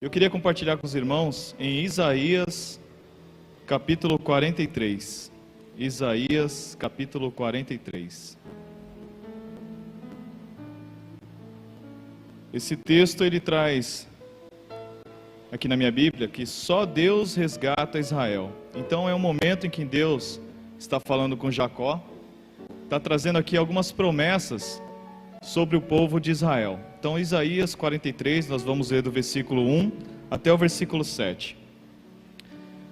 Eu queria compartilhar com os irmãos em Isaías, capítulo 43. Isaías, capítulo 43. Esse texto ele traz, aqui na minha Bíblia, que só Deus resgata Israel. Então é um momento em que Deus está falando com Jacó, está trazendo aqui algumas promessas sobre o povo de Israel. Então, Isaías 43, nós vamos ler do versículo 1 até o versículo 7.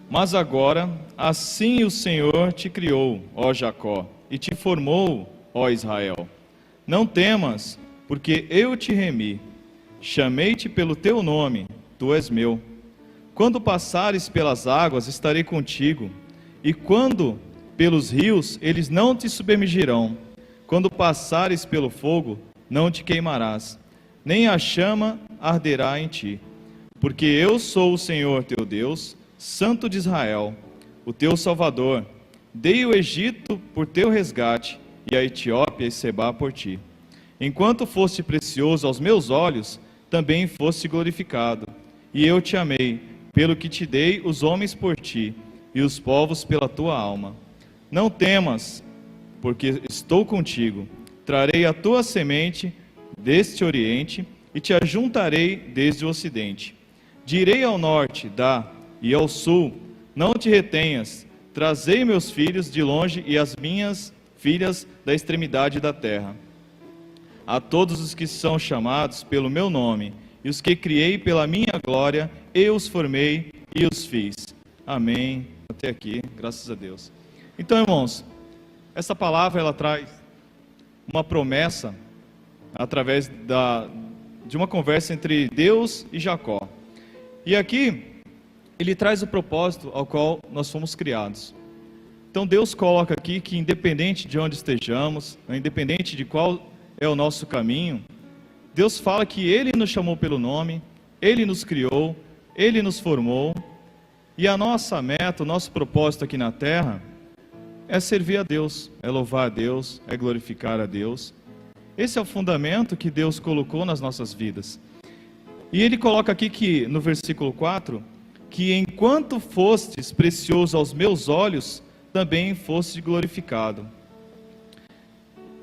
Mas agora, assim o Senhor te criou, ó Jacó, e te formou, ó Israel. Não temas, porque eu te remi. Chamei-te pelo teu nome, tu és meu. Quando passares pelas águas, estarei contigo. E quando pelos rios, eles não te submergirão. Quando passares pelo fogo, não te queimarás, nem a chama arderá em ti. Porque eu sou o Senhor teu Deus, Santo de Israel, o teu Salvador. Dei o Egito por teu resgate, e a Etiópia e Sebá por ti. Enquanto foste precioso aos meus olhos, também foste glorificado. E eu te amei, pelo que te dei os homens por ti, e os povos pela tua alma. Não temas, porque estou contigo. Trarei a tua semente deste oriente, e te ajuntarei desde o ocidente. Direi ao norte, dá, e ao sul, não te retenhas. Trazei meus filhos de longe e as minhas filhas da extremidade da terra. A todos os que são chamados pelo meu nome, e os que criei pela minha glória, eu os formei e os fiz. Amém. Até aqui, graças a Deus. Então, irmãos, essa palavra ela traz uma promessa através de uma conversa entre Deus e Jacó. E aqui, ele traz o propósito ao qual nós fomos criados. Então Deus coloca aqui que independente de onde estejamos, independente de qual é o nosso caminho, Deus fala que Ele nos chamou pelo nome, Ele nos criou, Ele nos formou, e a nossa meta, o nosso propósito aqui na terra, é servir a Deus, é louvar a Deus, é glorificar a Deus. Esse é o fundamento que Deus colocou nas nossas vidas. E Ele coloca aqui que, no versículo 4, que enquanto fostes precioso aos meus olhos, também foste glorificado.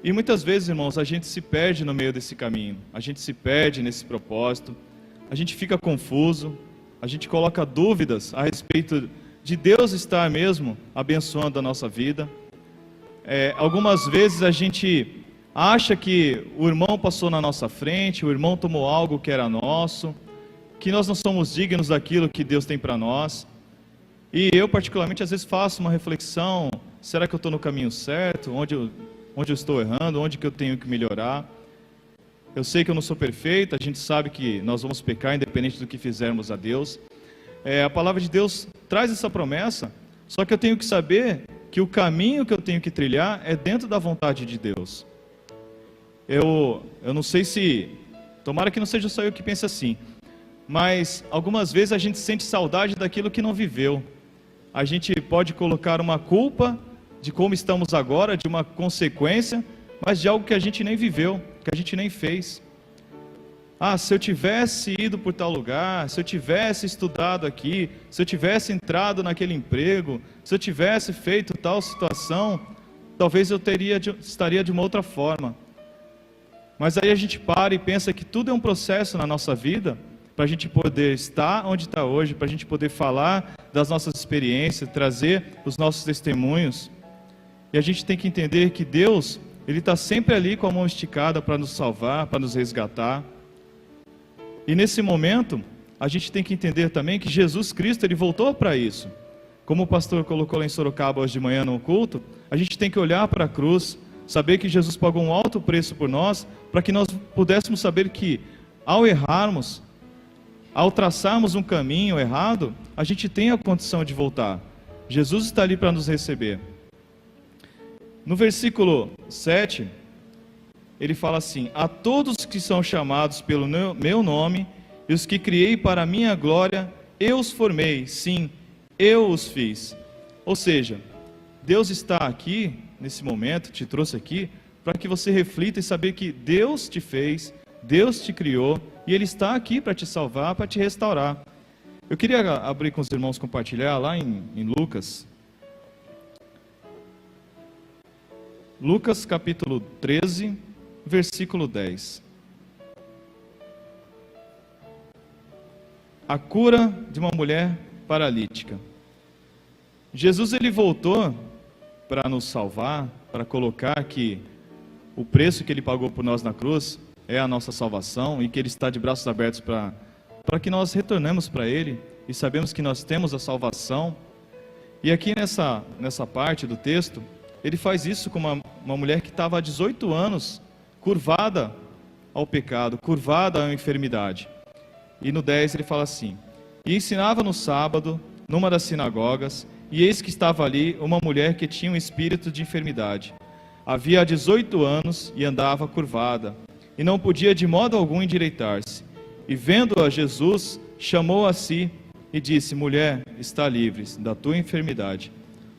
E muitas vezes, irmãos, a gente se perde no meio desse caminho, a gente se perde nesse propósito, a gente fica confuso, a gente coloca dúvidas a respeito de Deus estar mesmo abençoando a nossa vida. Algumas vezes a gente acha que o irmão passou na nossa frente, o irmão tomou algo que era nosso, que nós não somos dignos daquilo que Deus tem para nós. E eu particularmente às vezes faço uma reflexão, será que eu estou no caminho certo? Onde eu estou errando? Onde que eu tenho que melhorar? Eu sei que eu não sou perfeito, a gente sabe que nós vamos pecar independente do que fizermos a Deus. A palavra de Deus traz essa promessa, só que eu tenho que saber que o caminho que eu tenho que trilhar é dentro da vontade de Deus. Eu não sei se, tomara que não seja só eu que pense assim, mas algumas vezes a gente sente saudade daquilo que não viveu. A gente pode colocar uma culpa de como estamos agora, de uma consequência, mas de algo que a gente nem viveu, que a gente nem fez. Se eu tivesse ido por tal lugar, se eu tivesse estudado aqui, se eu tivesse entrado naquele emprego, se eu tivesse feito tal situação, talvez eu estaria de uma outra forma. Mas aí a gente para e pensa que tudo é um processo na nossa vida, para a gente poder estar onde está hoje, para a gente poder falar das nossas experiências, trazer os nossos testemunhos. E a gente tem que entender que Deus, Ele está sempre ali com a mão esticada para nos salvar, para nos resgatar. E nesse momento, a gente tem que entender também que Jesus Cristo, Ele voltou para isso. Como o pastor colocou lá em Sorocaba hoje de manhã no culto, a gente tem que olhar para a cruz, saber que Jesus pagou um alto preço por nós, para que nós pudéssemos saber que, ao errarmos, ao traçarmos um caminho errado, a gente tem a condição de voltar. Jesus está ali para nos receber. No versículo 7, ele fala assim: a todos que são chamados pelo meu nome, e os que criei para a minha glória, eu os formei, sim, eu os fiz. Ou seja, Deus está aqui, nesse momento, te trouxe aqui, para que você reflita e saber que Deus te fez, Deus te criou, E Ele está aqui para te salvar, para te restaurar. Eu queria abrir com os irmãos, compartilhar lá em Lucas. Lucas capítulo 13, versículo 10. A cura de uma mulher paralítica. Jesus, ele voltou para nos salvar, para colocar que o preço que ele pagou por nós na cruz é a nossa salvação e que ele está de braços abertos para que nós retornemos para ele e sabemos que nós temos a salvação. E aqui nessa parte do texto, ele faz isso com uma mulher que estava há 18 anos curvada ao pecado, curvada à enfermidade. E no 10 ele fala assim: e ensinava no sábado, numa das sinagogas, e eis que estava ali uma mulher que tinha um espírito de enfermidade. Havia 18 anos e andava curvada, e não podia de modo algum endireitar-se. E vendo-a Jesus, chamou a si e disse: mulher, está livre da tua enfermidade.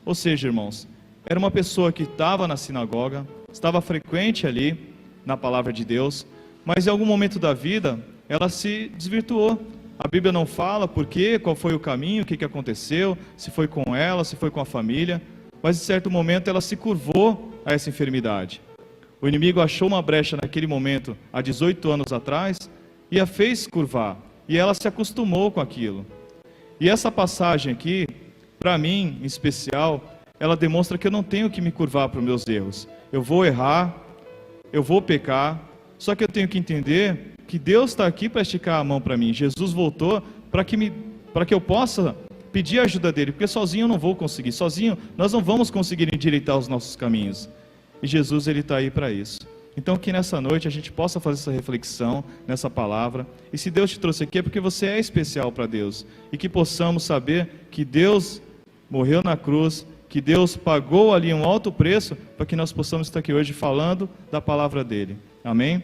Ou seja, irmãos, era uma pessoa que estava na sinagoga, estava frequente ali na palavra de Deus, mas em algum momento da vida ela se desvirtuou. A Bíblia não fala por quê, qual foi o caminho, o que aconteceu, se foi com ela, se foi com a família, mas em certo momento ela se curvou a essa enfermidade. O inimigo achou uma brecha naquele momento, há 18 anos atrás, e a fez curvar, e ela se acostumou com aquilo. E essa passagem aqui, para mim em especial, ela demonstra que eu não tenho que me curvar para os meus erros. Eu vou errar, eu vou pecar, só que eu tenho que entender que Deus está aqui para esticar a mão para mim. Jesus voltou para que eu possa pedir a ajuda dele, porque sozinho eu não vou conseguir, sozinho nós não vamos conseguir endireitar os nossos caminhos. E Jesus, ele está aí para isso. Então que nessa noite a gente possa fazer essa reflexão nessa palavra, e se Deus te trouxe aqui é porque você é especial para Deus, e que possamos saber que Deus morreu na cruz, que Deus pagou ali um alto preço para que nós possamos estar aqui hoje falando da palavra dele. Amém?